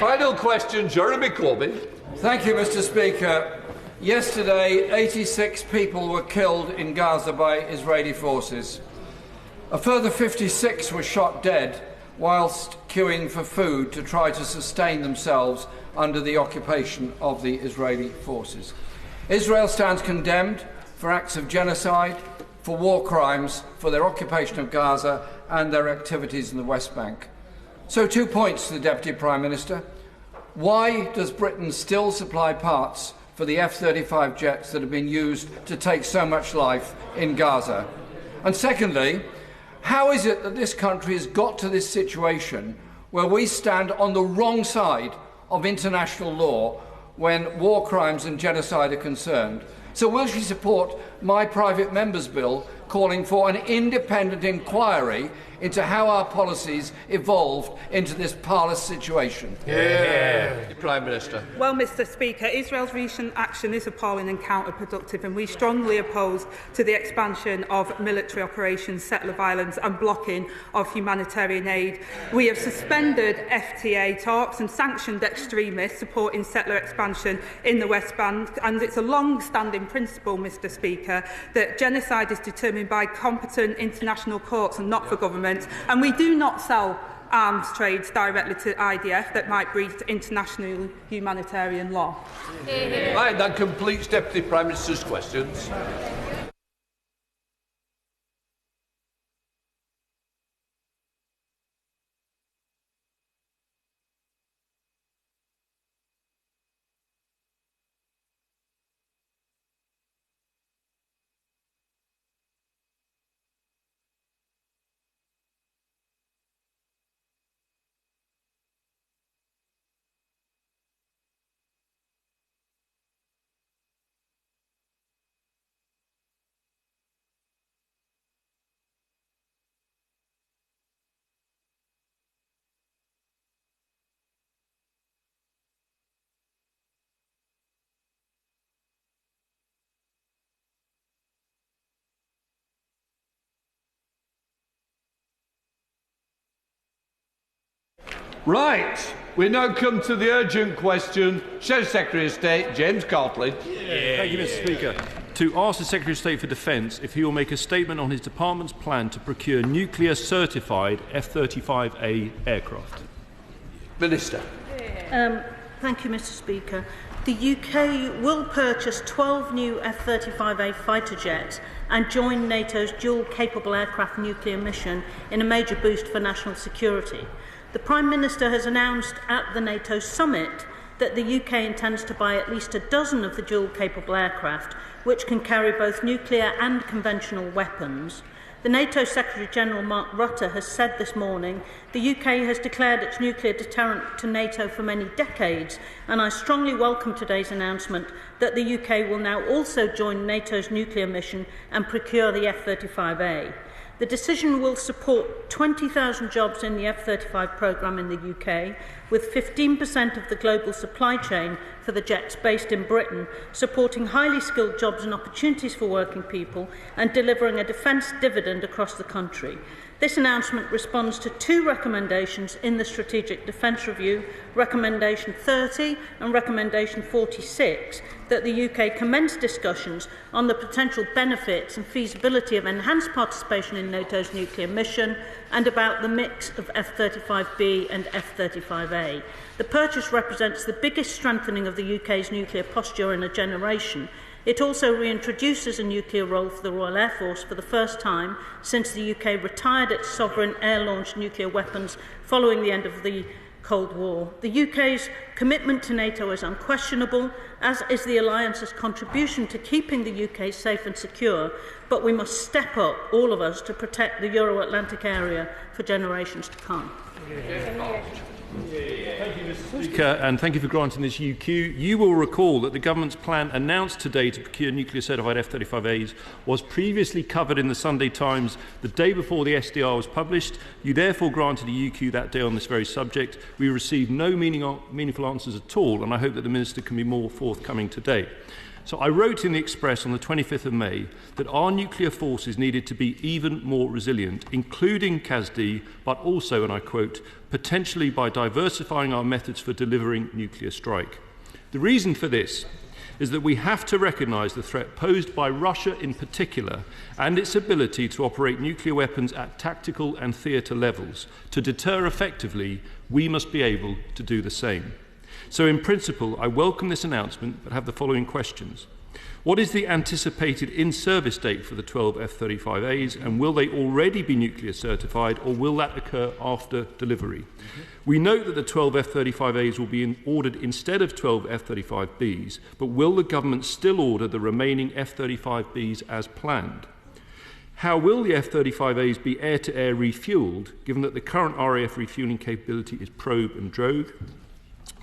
Final question, Jeremy Corbyn. Thank you, Mr. Speaker. Yesterday, 86 people were killed in Gaza by Israeli forces. A further 56 were shot dead whilst queuing for food to try to sustain themselves under the occupation of the Israeli forces. Israel stands condemned for acts of genocide, for war crimes, for their occupation of Gaza and their activities in the West Bank. So 2 points to the Deputy Prime Minister. Why does Britain still supply parts for the F-35 jets that have been used to take so much life in Gaza? And secondly, how is it that this country has got to this situation where we stand on the wrong side of international law when war crimes and genocide are concerned? So will she support my private member's bill calling for an independent inquiry into how our policies evolved into this parlous situation? Prime Minister. Well, Mr. Speaker, Israel's recent action is appalling and counterproductive, and we strongly oppose to the expansion of military operations, settler violence and blocking of humanitarian aid. We have suspended FTA talks and sanctioned extremists supporting settler expansion in the West Bank, and it's a long-standing principle, Mr. Speaker, that genocide is determined by competent international courts and not for government, and we do not sell arms trades directly to IDF that might breach international humanitarian law. Right, that completes Deputy Prime Minister's questions. Right, we now come to the urgent question. Shadow Secretary of State, James Cartledge. Thank you, Mr. Speaker. To ask the Secretary of State for Defence if he will make a statement on his department's plan to procure nuclear-certified F-35A aircraft. Minister. Thank you, Mr. Speaker. The UK will purchase 12 new F-35A fighter jets and join NATO's dual-capable aircraft nuclear mission in a major boost for national security. The Prime Minister has announced at the NATO summit that the UK intends to buy at least a dozen of the dual-capable aircraft, which can carry both nuclear and conventional weapons. The NATO Secretary-General Mark Rutte has said this morning the UK has declared its nuclear deterrent to NATO for many decades, and I strongly welcome today's announcement that the UK will now also join NATO's nuclear mission and procure the F-35A. The decision will support 20,000 jobs in the F-35 programme in the UK, with 15% of the global supply chain for the jets based in Britain, supporting highly skilled jobs and opportunities for working people and delivering a defence dividend across the country. This announcement responds to two recommendations in the Strategic Defence Review, Recommendation 30 and Recommendation 46, that the UK commence discussions on the potential benefits and feasibility of enhanced participation in NATO's nuclear mission and about the mix of F-35B and F-35A. The purchase represents the biggest strengthening of the UK's nuclear posture in a generation. It also reintroduces a nuclear role for the Royal Air Force for the first time since the UK retired its sovereign air-launched nuclear weapons following the end of the Cold War. The UK's commitment to NATO is unquestionable, as is the Alliance's contribution to keeping the UK safe and secure, but we must step up, all of us, to protect the Euro-Atlantic area for generations to come. Thank you, Mr. Speaker, and thank you for granting this UQ. You will recall that the government's plan announced today to procure nuclear-certified F-35As was previously covered in the Sunday Times the day before the SDR was published. You therefore granted a UQ that day on this very subject. We received no meaningful answers at all, and I hope that the Minister can be more forthcoming today. So I wrote in the Express on the 25th of May that our nuclear forces needed to be even more resilient, including CASD, but also, and I quote, potentially by diversifying our methods for delivering nuclear strike. The reason for this is that we have to recognise the threat posed by Russia in particular and its ability to operate nuclear weapons at tactical and theatre levels. To deter effectively, we must be able to do the same. So in principle, I welcome this announcement, but have the following questions. What is the anticipated in-service date for the 12 F-35As, and will they already be nuclear certified, or will that occur after delivery? We note that the 12 F-35As will be ordered instead of 12 F-35Bs, but will the government still order the remaining F-35Bs as planned? How will the F-35As be air-to-air refuelled, given that the current RAF refuelling capability is probe and drogue?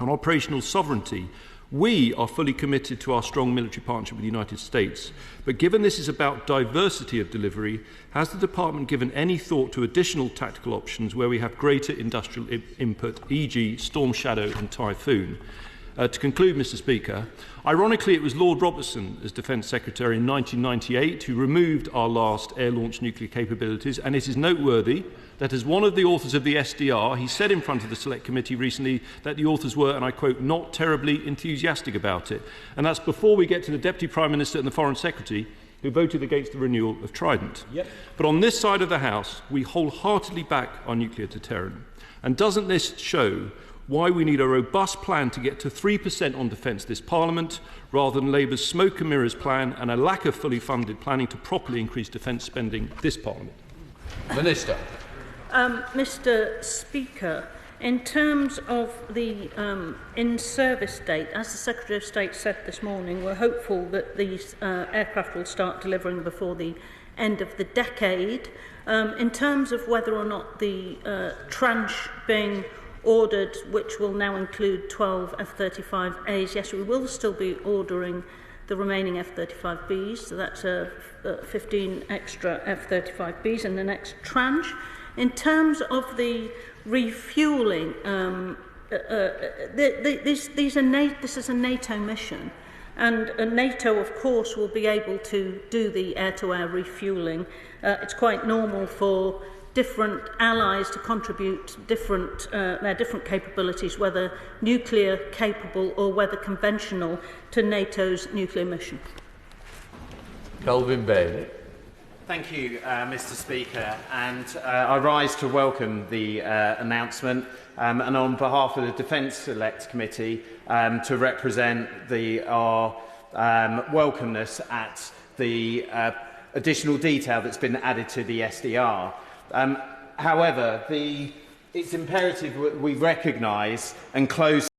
On operational sovereignty, we are fully committed to our strong military partnership with the United States, but given this is about diversity of delivery, has the Department given any thought to additional tactical options where we have greater industrial input, e.g. Storm Shadow and Typhoon? To conclude, Mr. Speaker, ironically it was Lord Robertson as Defence Secretary in 1998 who removed our last air-launched nuclear capabilities, and it is noteworthy that as one of the authors of the SDR, he said in front of the Select Committee recently that the authors were, and I quote, not terribly enthusiastic about it. And that's before we get to the Deputy Prime Minister and the Foreign Secretary who voted against the renewal of Trident. Yep. But on this side of the House, we wholeheartedly back our nuclear deterrent. And doesn't this show why we need a robust plan to get to 3% on defence this Parliament, rather than Labour's smoke and mirrors plan and a lack of fully funded planning to properly increase defence spending this Parliament? Minister. Mr. Speaker, in terms of the in-service date, as the Secretary of State said this morning, we're hopeful that these aircraft will start delivering before the end of the decade. In terms of whether or not the tranche being ordered, which will now include 12 F-35As, yes, we will still be ordering the remaining F-35Bs, so that's 15 extra F-35Bs in the next tranche. In terms of the refuelling, this is a NATO mission, and NATO, of course, will be able to do the air-to-air refuelling. It's quite normal for different allies to contribute their different capabilities, whether nuclear capable or whether conventional, to NATO's nuclear mission. Corbyn Bailey. Thank you, Mr. Speaker, and I rise to welcome the announcement and on behalf of the Defence Select Committee to represent our welcomeness at the additional detail that's been added to the SDR. However, it's imperative we recognise and close